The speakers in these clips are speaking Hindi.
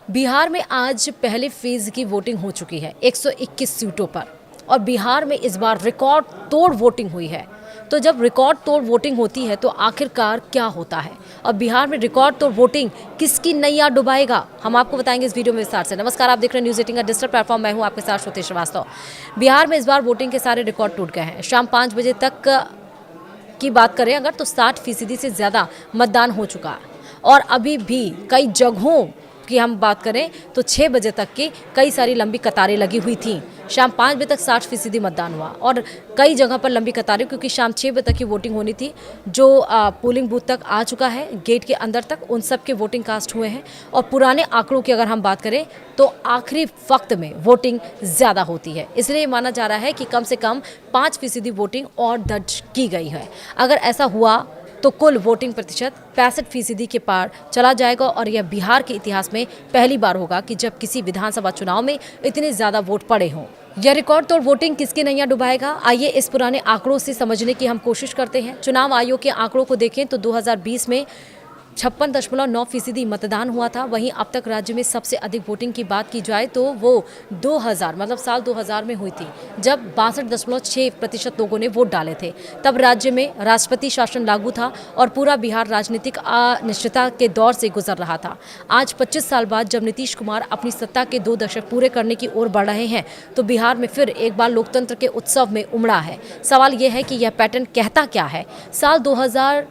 बिहार में आज पहले फेज की वोटिंग हो चुकी है 121 सीटों पर और बिहार में इस बार रिकॉर्ड तोड़ वोटिंग हुई है। तो जब रिकॉर्ड तोड़ वोटिंग होती है तो आखिरकार क्या होता है और बिहार में रिकॉर्ड तोड़ वोटिंग किसकी नैया डुबाएगा, हम आपको बताएंगे इस वीडियो में विस्तार से। नमस्कार, आप देख रहे हैं न्यूज़ 18 का डिजिटल प्लेटफॉर्म। मैं हूं आपके साथ श्रुति श्रीवास्तव। बिहार में इस बार वोटिंग के सारे रिकॉर्ड टूट गए हैं। शाम 5 बजे तक की बात करें अगर तो 60% से ज़्यादा मतदान हो चुका है और अभी भी कई जगहों की हम बात करें तो 6 बजे तक की कई सारी लंबी कतारें लगी हुई थी। शाम 5 बजे तक 60% मतदान हुआ और कई जगह पर लंबी कतारें, क्योंकि शाम 6 बजे तक की वोटिंग होनी थी। जो पोलिंग बूथ तक आ चुका है गेट के अंदर तक, उन सब के वोटिंग कास्ट हुए हैं। और पुराने आंकड़ों की अगर हम बात करें तो आखिरी वक्त में वोटिंग ज़्यादा होती है, इसलिए माना जा रहा है कि कम से कम 5% वोटिंग और दर्ज की गई है। अगर ऐसा हुआ तो कुल वोटिंग प्रतिशत 65% के पार चला जाएगा और यह बिहार के इतिहास में पहली बार होगा कि जब किसी विधानसभा चुनाव में इतने ज़्यादा वोट पड़े हों। यह रिकॉर्ड तोड़ वोटिंग किसकी नैया डुबाएगा, आइए इस पुराने आंकड़ों से समझने की हम कोशिश करते हैं। चुनाव आयोग के आंकड़ों को देखें तो 2020 में 56.9% मतदान हुआ था। वहीं अब तक राज्य में सबसे अधिक वोटिंग की बात की जाए तो वो 2000 मतलब साल 2000 में हुई थी, जब 62.6% लोगों ने वोट डाले थे। तब राज्य में राष्ट्रपति शासन लागू था और पूरा बिहार राजनीतिक अनिश्चितता के दौर से गुजर रहा था। आज 25 साल बाद जब नीतीश कुमार अपनी सत्ता के 2 दशक पूरे करने की ओर बढ़ रहे हैं तो बिहार में फिर एक बार लोकतंत्र के उत्सव में उमड़ा है। सवाल यह है कि यह पैटर्न कहता क्या है। साल 2000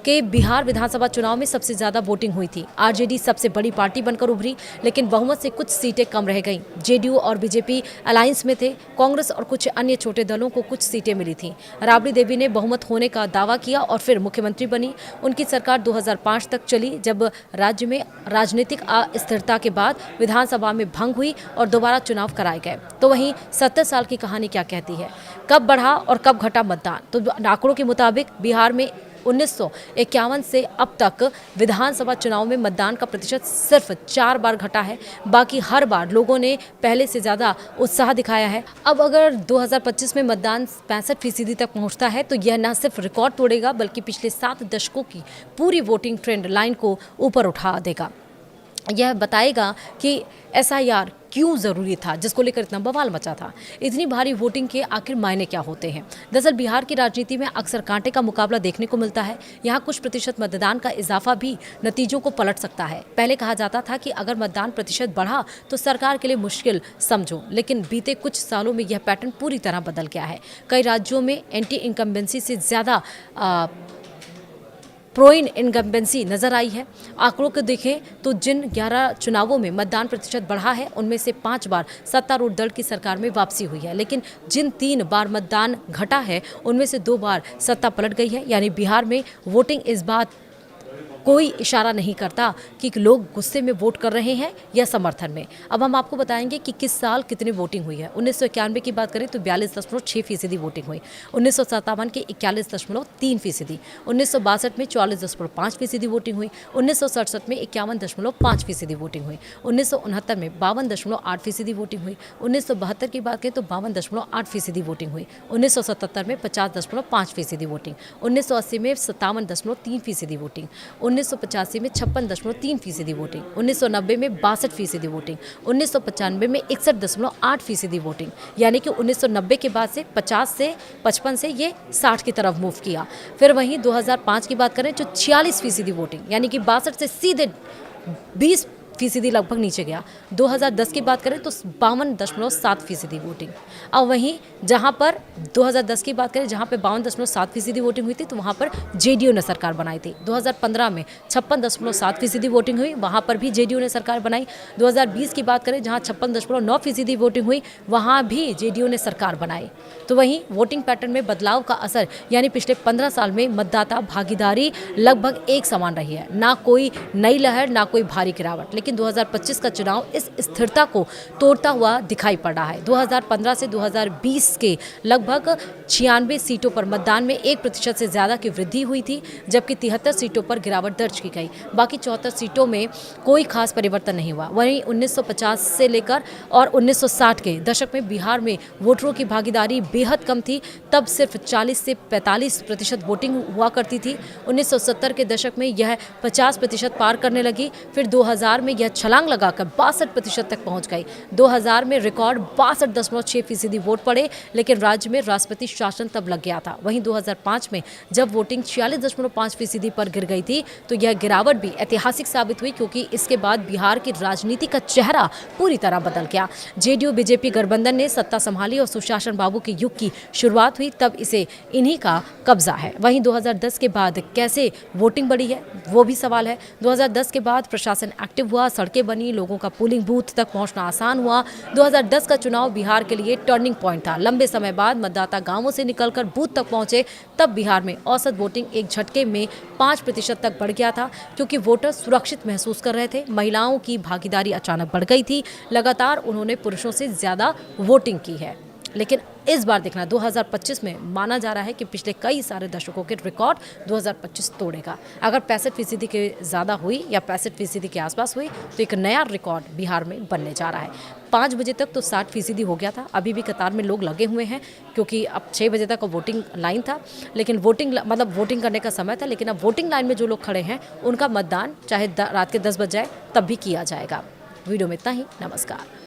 के बिहार विधानसभा चुनाव में सबसे ज्यादा वोटिंग हुई थी। आरजेडी सबसे बड़ी पार्टी बनकर उभरी, लेकिन बहुमत से कुछ सीटें कम रह गईं। जेडीयू और बीजेपी अलायंस में थे। कांग्रेस और कुछ अन्य छोटे दलों को कुछ सीटें मिली थीं। राबड़ी देवी ने बहुमत होने का दावा किया और फिर मुख्यमंत्री बनी। उनकी सरकार 2005 तक चली, जब राज्य में राजनीतिक अस्थिरता के बाद विधानसभा में भंग हुई और दोबारा चुनाव कराए गए। तो वहीं 70 साल की कहानी क्या कहती है, कब बढ़ा और कब घटा मतदान। तो आंकड़ों के मुताबिक बिहार में 1951 से अब तक विधानसभा चुनाव में मतदान का प्रतिशत सिर्फ 4 बार घटा है। बाकी हर बार लोगों ने पहले से ज़्यादा उत्साह दिखाया है। अब अगर 2025 में मतदान 65% तक पहुंचता है तो यह न सिर्फ रिकॉर्ड तोड़ेगा बल्कि पिछले 7 दशकों की पूरी वोटिंग ट्रेंड लाइन को ऊपर उठा देगा। यह बताएगा कि SIR क्यों ज़रूरी था, जिसको लेकर इतना बवाल मचा था। इतनी भारी वोटिंग के आखिर मायने क्या होते हैं। दरअसल बिहार की राजनीति में अक्सर कांटे का मुकाबला देखने को मिलता है। यहाँ कुछ प्रतिशत मतदान का इजाफा भी नतीजों को पलट सकता है। पहले कहा जाता था कि अगर मतदान प्रतिशत बढ़ा तो सरकार के लिए मुश्किल समझो, लेकिन बीते कुछ सालों में यह पैटर्न पूरी तरह बदल गया है। कई राज्यों में एंटी इनकम्बेंसी से ज़्यादा प्रो इनकम्बेंसी नजर आई है। आंकड़ों को देखें तो जिन 11 चुनावों में मतदान प्रतिशत बढ़ा है उनमें से 5 बार सत्तारूढ़ दल की सरकार में वापसी हुई है, लेकिन जिन 3 बार मतदान घटा है उनमें से 2 बार सत्ता पलट गई है। यानी बिहार में वोटिंग इस बात कोई इशारा नहीं करता कि लोग गुस्से में वोट कर रहे हैं या समर्थन में। अब हम आपको बताएंगे कि किस साल कितनी वोटिंग हुई है। 1991 की बात करें तो 42.6% वोटिंग हुई। 1957 के 41.3%। 1962 में 44.5% वोटिंग हुई। 1967 में 51.5% वोटिंग हुई। 1969 में 52.8% वोटिंग हुई। 1972 की बात करें तो 52.8% वोटिंग हुई। 1977 में 50.5% वोटिंग। 1980 में 57.3% वोटिंग। 1985 में 56.3% वोटिंग। 1990 में 62% वोटिंग। 1995 में 61.8% वोटिंग। यानी कि 1990 के बाद से 55 से ये 60 की तरफ मूव किया। फिर वहीं 2005 की बात करें तो 46% वोटिंग, यानी कि 62 से सीधे 20% लगभग नीचे गया। 2010 की बात करें तो 52.7% वोटिंग। अब वहीं जहां पर 2010 की बात करें जहां पे 52.7% वोटिंग हुई थी तो वहां पर जेडीयू ने सरकार बनाई थी। 2015 में 56.7% वोटिंग हुई, वहां पर भी जेडीयू ने सरकार बनाई। 2020 की बात करें जहां 56.9% वोटिंग हुई, वहां भी जेडीयू ने सरकार बनाई। तो वहीं वोटिंग पैटर्न में बदलाव का असर, यानी पिछले 15 साल में मतदाता भागीदारी लगभग एक समान रही है। ना कोई नई लहर ना कोई भारी गिरावट। लेकिन 2025 का चुनाव इस स्थिरता को तोड़ता हुआ दिखाई पड़ रहा है। 2015 से 2020 के लगभग 96 सीटों पर मतदान में 1% से ज़्यादा की वृद्धि हुई थी, जबकि 73 सीटों पर गिरावट दर्ज की गई। बाकी 74 सीटों में कोई खास परिवर्तन नहीं हुआ। वहीं 1950 से लेकर और 1960 के दशक में बिहार में वोटरों की भागीदारी बेहद कम थी। तब सिर्फ 40 से 45% वोटिंग हुआ करती थी। 1970 के दशक में यह 50% पार करने लगी। फिर 2000 में में यह छलांग लगाकर 62% तक पहुंच गई। 2000 में रिकॉर्ड 62.6% वोट पड़े, लेकिन राज्य में राष्ट्रपति शासन तब लग गया था। वहीं 2005 में जब वोटिंग 46.5% पर गिर गई थी, तो यह गिरावट भी ऐतिहासिक साबित हुई, क्योंकि इसके बाद बिहार की राजनीति का चेहरा पूरी तरह बदल गया। जेडीयू बीजेपी गठबंधन ने सत्ता संभाली और सुशासन बाबू के युग की शुरुआत हुई, तब इसे इन्हीं का कब्जा है। वहीं 2010 के बाद कैसे वोटिंग बढ़ी है, वो भी सवाल है। 2010 के बाद प्रशासन एक्टिव हुआ, सड़कें बनी, लोगों का पोलिंग बूथ तक पहुंचना आसान हुआ। 2010 का चुनाव बिहार के लिए टर्निंग पॉइंट था। लंबे समय बाद मतदाता गांवों से निकलकर बूथ तक पहुंचे, तब बिहार में औसत वोटिंग एक झटके में 5% तक बढ़ गया था, क्योंकि वोटर सुरक्षित महसूस कर रहे थे। महिलाओं की भागीदारी अचानक बढ़ गई थी, लगातार उन्होंने पुरुषों से ज्यादा वोटिंग की है। लेकिन इस बार देखना 2025 में माना जा रहा है कि पिछले कई सारे दशकों के रिकॉर्ड 2025 तोड़ेगा। अगर 65% के ज़्यादा हुई या 65% के आसपास हुई, तो एक नया रिकॉर्ड बिहार में बनने जा रहा है। 5 बजे तक तो 60% हो गया था, अभी भी कतार में लोग लगे हुए हैं, क्योंकि अब 6 बजे तक वोटिंग लाइन था, लेकिन वोटिंग करने का समय था, लेकिन अब वोटिंग लाइन में जो लोग खड़े हैं उनका मतदान चाहे रात के 10 बज जाए तब भी किया जाएगा। वीडियो में इतना ही। नमस्कार।